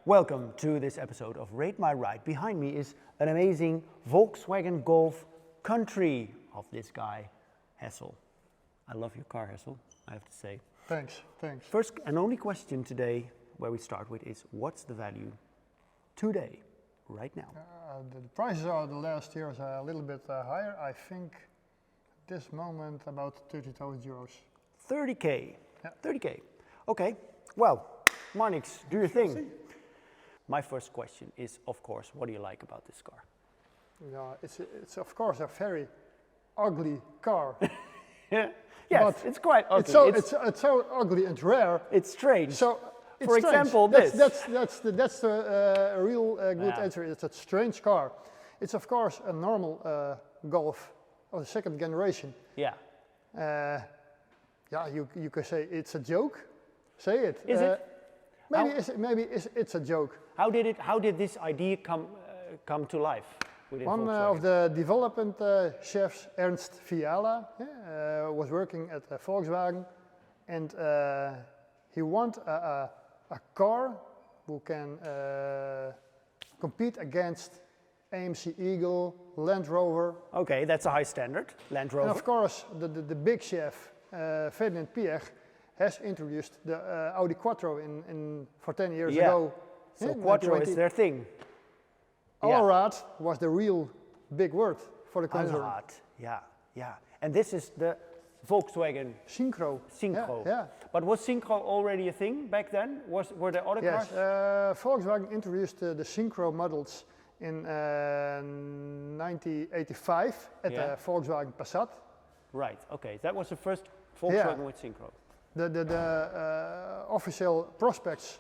Welcome to this episode of Rate My Ride. Behind me is an amazing Volkswagen Golf Country of this guy, Hessel. I love your car, Hessel, I have to say. Thanks. First and only question today, where we start with, is what's the value today, right now? The prices are the last years a little bit higher. I think this moment about 30,000 euros. 30K. Yeah. 30K. Okay. Well, Marnix, do your thing. My first question is, of course, what do you like about this car? Yeah, it's of course a very ugly car. Yeah. Yes, But it's quite ugly. It's so ugly and rare. It's strange. So it's For strange. example, that's the real good answer. It's a strange car. It's of course a normal Golf of the second generation. Yeah. Yeah, you could say it's a joke. Say it. Is it? Maybe it's a joke. How did this idea come to life within One Volkswagen? of the development chefs, Ernst Fiala, was working at Volkswagen, and he wanted a car who can compete against AMC Eagle, Land Rover. Okay, that's a high standard, Land Rover. And of course, the big chef, Ferdinand Piëch, has introduced the Audi Quattro for 10 years ago. So Quattro is their thing. Allrad was the real big word for the concern. Allrad, yeah. And this is the Volkswagen Syncro. Yeah. But was Syncro already a thing back then? Were there other cars? Yes, Volkswagen introduced the Syncro models in 1985 at the Volkswagen Passat. Right, okay. That was the first Volkswagen with Syncro. The official prospects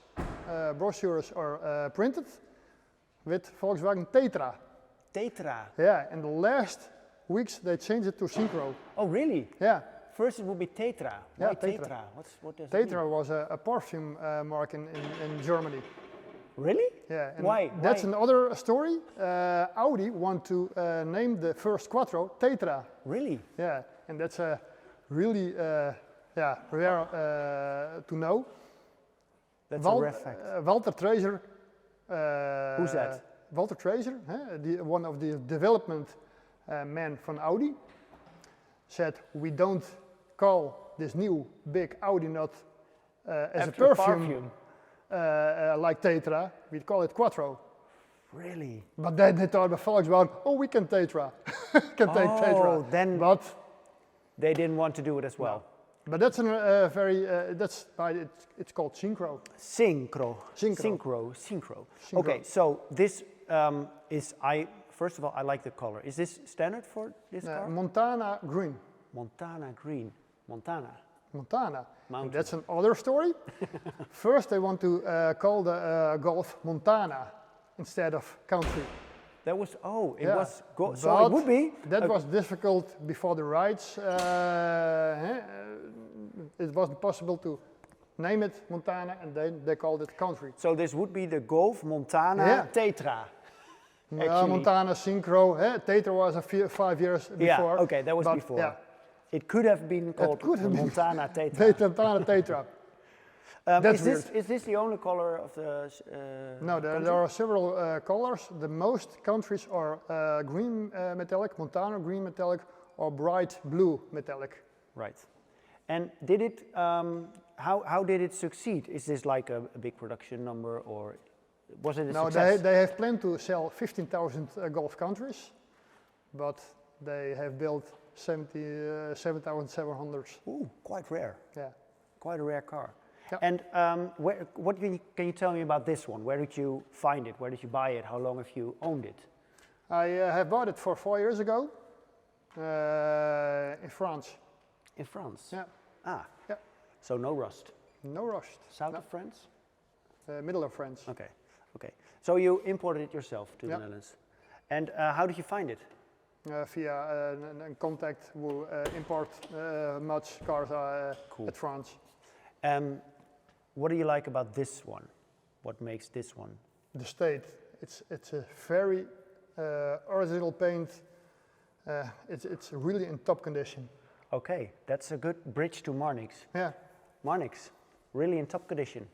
brochures are printed with Volkswagen Tetra. Tetra? Yeah, in the last weeks they changed it to Syncro. Oh, really? Yeah. First it would be Tetra. Yeah, Why Tetra. What does it mean? Tetra was a perfume mark in Germany. Really? Yeah. And Why? That's another story. Audi want to name the first Quattro Tetra. Really? Yeah, and that's a really rare to know. That's a rare fact. Walter Treasure. Who's that? Walter Treasure, one of the development men from Audi, said we don't call this new big Audi not as After a perfume. Like Tetra, we call it Quattro. Really? But then they thought about Volkswagen, we can Tetra, take Tetra. But they didn't want to do it as well. No. But that's that's why it's called Syncro. Syncro. Okay, so this first of all, I like the color. Is this standard for this car? Montana green. Montana green. Montana. And that's another story. First, they want to call the Golf Montana instead of Country. That was, so it would be. That was difficult before the rides. It wasn't possible to name it Montana, and then they called it Country. So this would be the Golf Montana Tetra. Montana Syncro. Tetra was 5 years before. Yeah, okay, that was before. Yeah. It could have been called Montana Tetra. Montana Tetra. Is this the only color of the No, there are several colors. The most countries are green metallic, Montana green metallic, or bright blue metallic. Right. And did it? How did it succeed? Is this like a big production number, or was it a success? No, they have planned to sell 15,000 Golf Countries, but they have built 7,700. Ooh, quite rare. Yeah. Quite a rare car. Yeah. And what can you tell me about this one? Where did you find it? Where did you buy it? How long have you owned it? I have bought it for 4 years ago in France. In France? Yeah. Ah. Yeah. So no rust? No rust. South of France? Middle of France. Okay. So you imported it yourself to the Netherlands. And how did you find it? Via a contact who import much cars at France. What do you like about this one? What makes this one? The state. It's a very original paint. It's really in top condition. Okay, that's a good bridge to Marnix. Yeah. Marnix, really in top condition.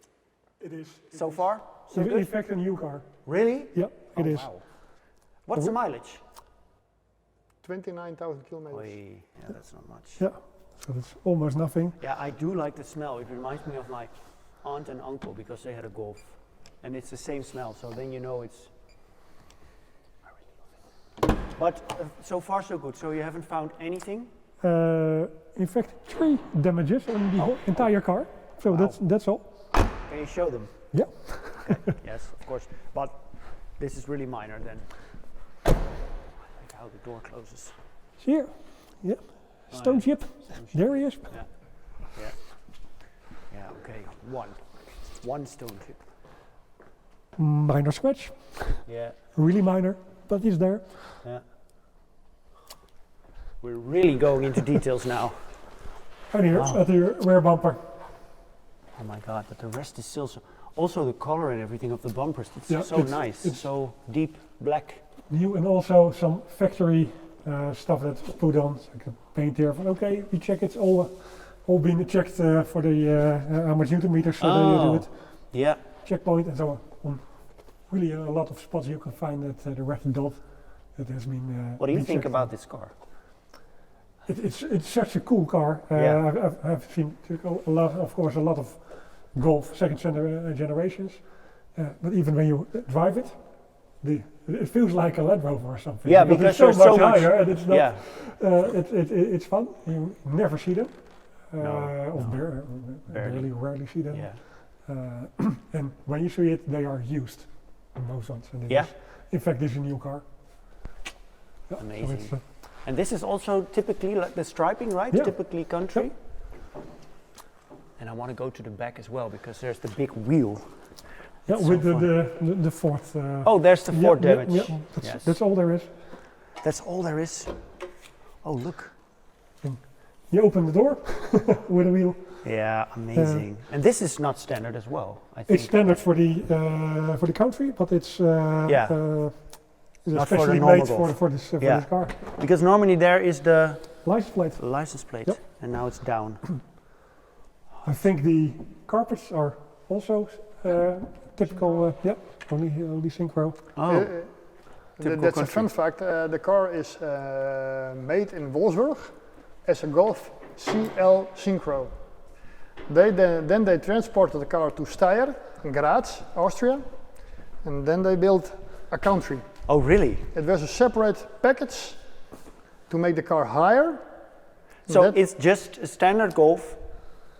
It is. So far? So in good? fact, a new car. Really? Yeah, it is. Wow. What's the mileage? 29,000 kilometers. Oy, yeah, that's not much. Yeah, so that's almost nothing. Yeah, I do like the smell. It reminds me of my aunt and uncle because they had a Golf. And it's the same smell, so then you know it's... I really love it. But so far so good. So you haven't found anything? In fact, 3 damages on the whole entire car. So Wow. that's all. Can you show them? Yeah. Okay. Yes, of course. But this is really minor then. I like how the door closes. Here. Yeah. Stone chip. There he is. Yeah. Yeah. Yeah, okay. One stone chip. Minor scratch. Yeah. Really minor, but he's there. Yeah. We're really going into details now. And here Wow. at the rear bumper. Oh my god, but the rest is still so... Also the color and everything of the bumpers, it's Yeah, so nice. It's so deep black. New and also some factory stuff that's put on. So I can paint here. From, okay, we check it's all been checked for the how much newton meters so they do it. Yeah. Checkpoint and so on. Really a lot of spots you can find that the red dot that has been. What do you been think checked about on. this car? It's such a cool car. Yeah. I've seen a lot of Golf second generations, but even when you drive it, it feels like a Land Rover or something. Yeah, because it's so there's much higher and it's not. Yeah. It's fun. You never see them, or Barely. rarely see them. Yeah. And when you see it, they are used. Most ones. And it Yeah. is, in fact, this is a new car. Yeah, so Amazing. it's, And this is also typically like the striping, right? Yeah. Typically country. And I want to go to the back as well because there's the big wheel. yeah, It's with so the fourth. Oh, there's the Ford yeah, damage. Yeah, Yes. that's all there is. That's all there is. Oh, look. You open the door with a wheel. Yeah, amazing. And this is not standard as well, I think. It's standard for the country, but it's Yeah. it's Not for the especially normal made Golf. for this car. Because normally there is the License plate. license plate, Yep. and now it's down. I think the carpets are also typical. Only synchro. Oh, typical That's a country. fun fact. The car is made in Wolfsburg as a Golf CL Synchro. Then they transported the car to Steyr, in Graz, Austria, and then they built a Country. Oh, really? It was a separate package to make the car higher. So That- it's just a standard Golf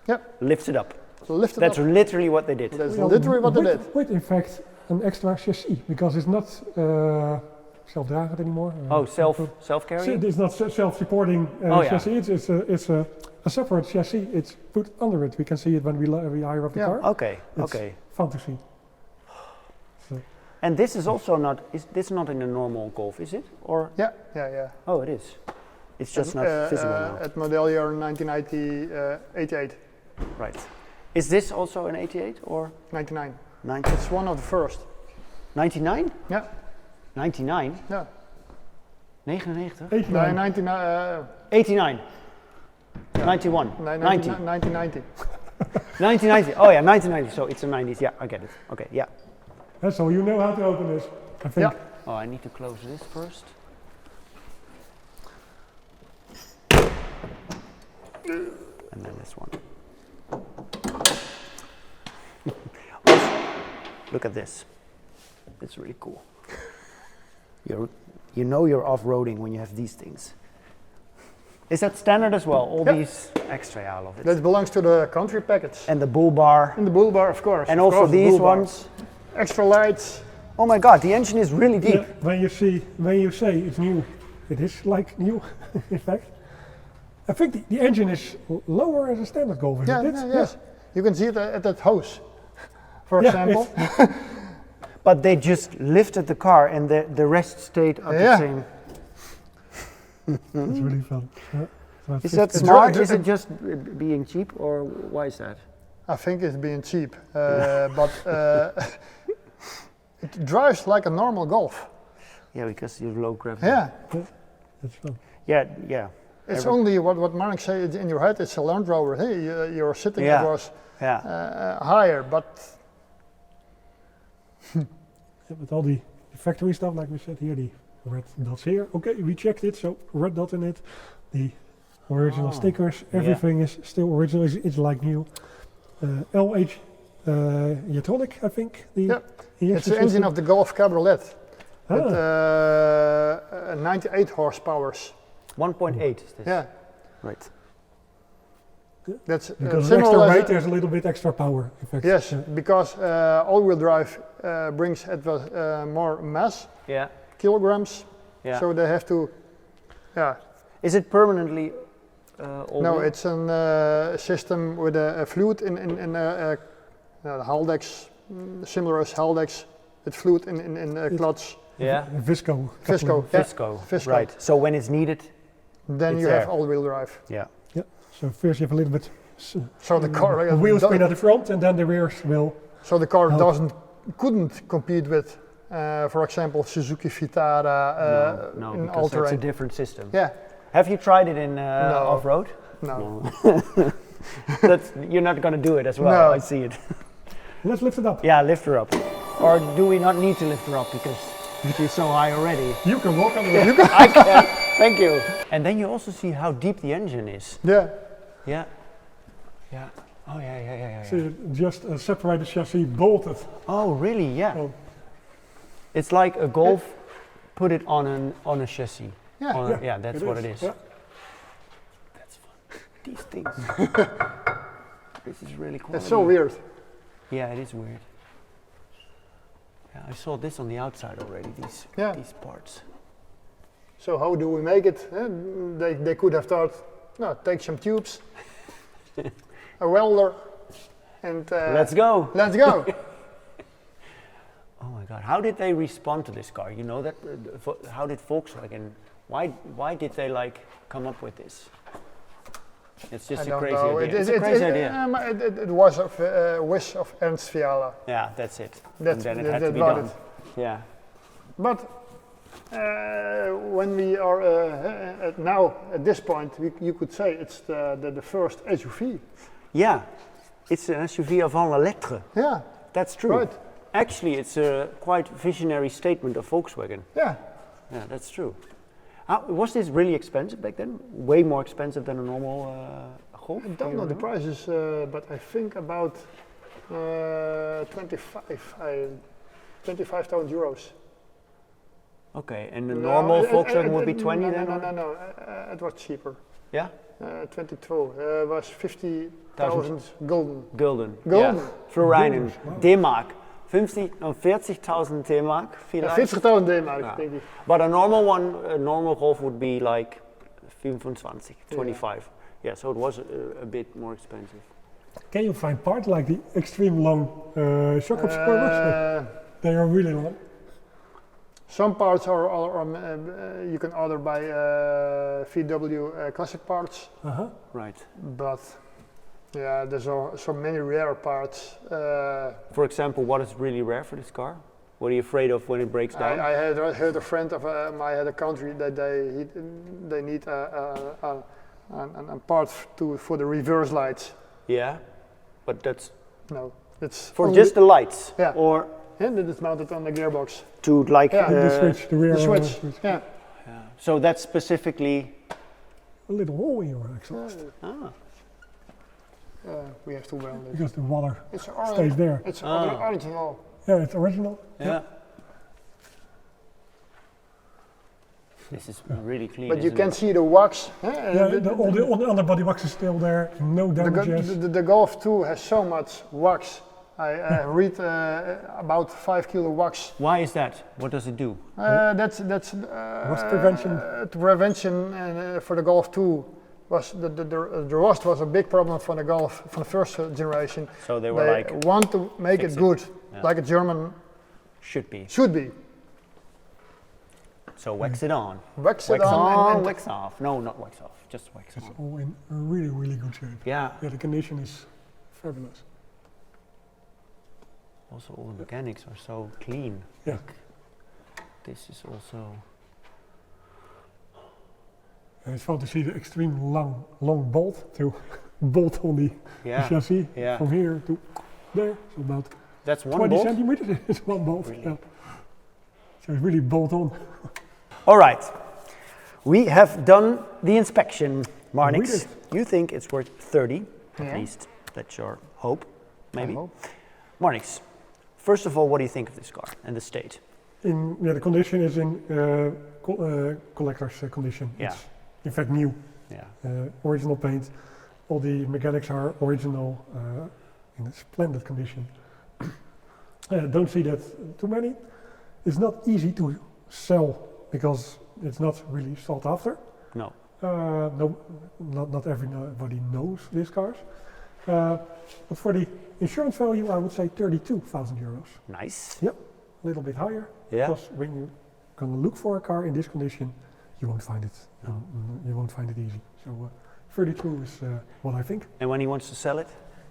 Yep, lifted up. lift it That's up. literally what they did. That's literally what they did. With in fact an extra chassis because it's not self-dragend anymore. Oh, self-carrying? It's not self-supporting Oh, yeah. chassis. It's a separate chassis. It's put under it. We can see it when we hire up the Yeah. car. Okay, It's okay. fun to see. And this is also not, is this not in a normal Golf, is it? Or, Yeah. oh, it is. It's just not visible now. At model year 1988, Right. Is this also an 88 or 99. 90? It's one of the first. 99? Yeah, 99? yeah. 99? 89. 99, 89? 91? 90? 1990. 1990? Oh yeah, 1990. So it's a 90s. Yeah, I get it. Okay, yeah. So you know how to open this, I think. Yeah. Oh, I need to close this first. And then this one. Also, look at this. It's really cool. You know you're off-roading when you have these things. Is that standard as well? All Yep. these extra, yeah, I love it. That belongs to the Country package. And the bull bar. And the bull bar, of course. And of also course, the these bull bar. ones. Extra lights. Oh my god, the engine is really deep. Yeah, when you say it's new, it is like new, in fact. I think the engine is lower as a standard Golf, isn't it? Yes. You can see it at that hose, for Yeah, example. But they just lifted the car and the rest stayed at the Yeah. same. It's really fun. Yeah. So Is that It's smart? dri- Is it just being cheap or why is that? I think it's being cheap, but it drives like a normal Golf. Yeah, because you have low gravity. Yeah, It's fun. Yeah, yeah. it's only what Marnix said in your head. It's a Land Rover. Hey, you're sitting Yeah. it was Yeah. higher, but With all the factory stuff, like we said here, the red dots here. Okay, we checked it, so red dot in it. The original stickers, everything is still original, it's like new. LH Electronic, I think. It's the engine of the Golf Cabriolet. With 98 horsepower. 1.8 is this? Yeah. Right. That's because the extra weight, there's a little bit extra power effect. Yes, because all-wheel drive brings more mass, kilograms. Yeah. So they have to, Is it permanently all No, wheel? it's a system with a fluid in the Haldex, similar as Haldex. It's fluid in the clutch. Yeah. Visco. Visco. Visco. Right. So when it's needed, then you have all-wheel drive. Yeah. So first you have a little bit So the car wheel spin at the front, and then the rears will. So the car couldn't compete with, for example, Suzuki Vitara in because all-terrain. it's a different system. Yeah. Have you tried it in No. off-road? No. You're not going to do it as well. No. I see it. Let's lift it up. Yeah, lift her up. Or do we not need to lift her up because she's so high already? You can walk on the I can. Thank you. And then you also see how deep the engine is. Yeah. Yeah. Yeah. Oh yeah. So you just separate the chassis, bolted. Oh really? Yeah. Oh. It's like a Golf. Put it on a chassis. Yeah. Yeah, that's what it is. Yeah. That's fun. These things. This is really cool. It's so weird. Yeah, it is weird. Yeah, I saw this on the outside already. These parts. So how do we make it? They could have thought, no, take some tubes, a welder, and Let's go. Let's go. Oh my God! How did they respond to this car? You know that? How did Volkswagen? Why did they like come up with this? It's just a crazy idea. It's a crazy idea. It was a wish of Ernst Fiala. Yeah, that's it. That's, and then it had to be about done. it. Yeah. But when we are now at this point, you could say it's the first SUV. Yeah, it's an SUV avant la lettre. Yeah, That's true. right. Actually, it's a quite visionary statement of Volkswagen. Yeah. Yeah, that's true. Was this really expensive back then? Way more expensive than a normal Golf? I don't know the prices, but I think about 25,000 euros. Okay, and the normal Volkswagen would be 20 then? No, it was cheaper. Yeah? 22 was 50,000 gulden. Gulden. Gulden. Yeah. Florijnen. Wow. D-Mark. 40.000 D-Mark. Ja, 50.000 D-Mark, Ja. denk ik. But a normal one, a normal Golf would be like 25, 25. Yeah, so it was a bit more expensive. Can you find parts like the extreme long shock absorbers? They are really long. Some parts are you can order by VW classic parts, Right. but yeah, there's so many rare parts. For example, what is really rare for this car? What are you afraid of when it breaks down? I had heard a friend of mine had a country that they need a part for the reverse lights. Yeah, but that's No, it's for only- just the lights? Yeah. Or and it is mounted on the gearbox. to like... Yeah. The switch, the rear The switch. Yeah. Yeah. So that's specifically... A little hole in your exhaust We have to weld it. because the water It's stays there. It's Ah. original. Yeah, it's original. Yeah. This is really clean, But you isn't can it? see the wax. Yeah, all the underbody wax is still there. No damages. The Golf 2 has so much wax. I read about 5 kilo wax. Why is that? What does it do? That's Rust prevention. Prevention for the Golf 2 was the rust was a big problem for the Golf for the first generation. So they were like, want to make fix it it. good, Yeah. like a German should be. should be. So wax it on. Wax Wax it on and wax off. No, not wax off. Just wax It's on. all in really, really good shape. Yeah. Yeah, the condition is fabulous. Also, all the mechanics are so clean. Yeah. This is also... And it's fun to see the extreme long bolt to bolt on the Yeah. chassis Yeah. from here to there. It's about That's one 20 bolt? centimeters is one bolt. Really? Yeah. So it's really bolt on. All right. We have done the inspection, We Marnix. did. You think it's worth 30, Yeah. at least. That's your hope, maybe. I hope. Marnix, first of all, what do you think of this car and the state? The condition is in collector's condition. Yeah. It's in fact new. Yeah. Original paint. All the mechanics are original, in a splendid condition. Don't see that too many. It's not easy to sell because it's not really sought after. No. No, not everybody knows these cars. But for the insurance value, I would say 32,000 euros. Nice. Yep, a little bit higher. Yeah. Because when you're gonna look for a car in this condition, you won't find it. No. You won't find it easy. So 32 is what I think. And when he wants to sell it,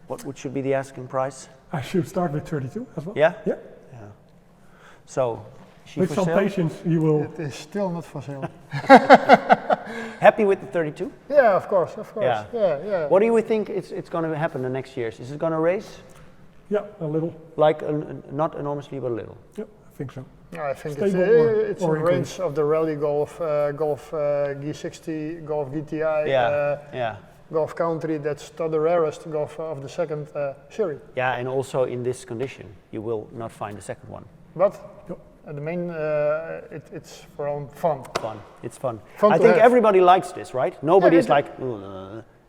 what should be the asking price? I should start with 32 as well. Yeah? Yeah. Yeah. So, is she With for some sale? patience, you will. It is still not for sale. Happy with the 32? Yeah, of course, of course. Yeah. Yeah, yeah. What do you think it's going to happen the next years? Is it going to raise? Yeah, a little. Like, not enormously, but a little. Yeah, I think so. I think Stable or it's in increase. range of the Rally Golf, Golf G60, Golf GTI, Yeah. Golf Country. That's the rarest golf of the second series. Yeah, and also in this condition, you will not find the second one. But Yep. the main, it's for fun. Fun. It's fun. Fun I to think have. everybody likes this, right? Nobody is it- like,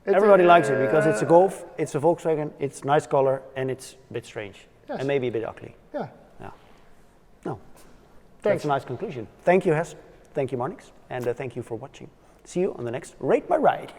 everybody likes it because it's a uh, Golf, it's a Volkswagen, it's nice color, and it's a bit strange. Yes. And maybe a bit ugly. Yeah. Yeah. No. Thanks. That's a nice conclusion. Thank you, Hess. Thank you, Marnix. And thank you for watching. See you on the next Rate My Ride.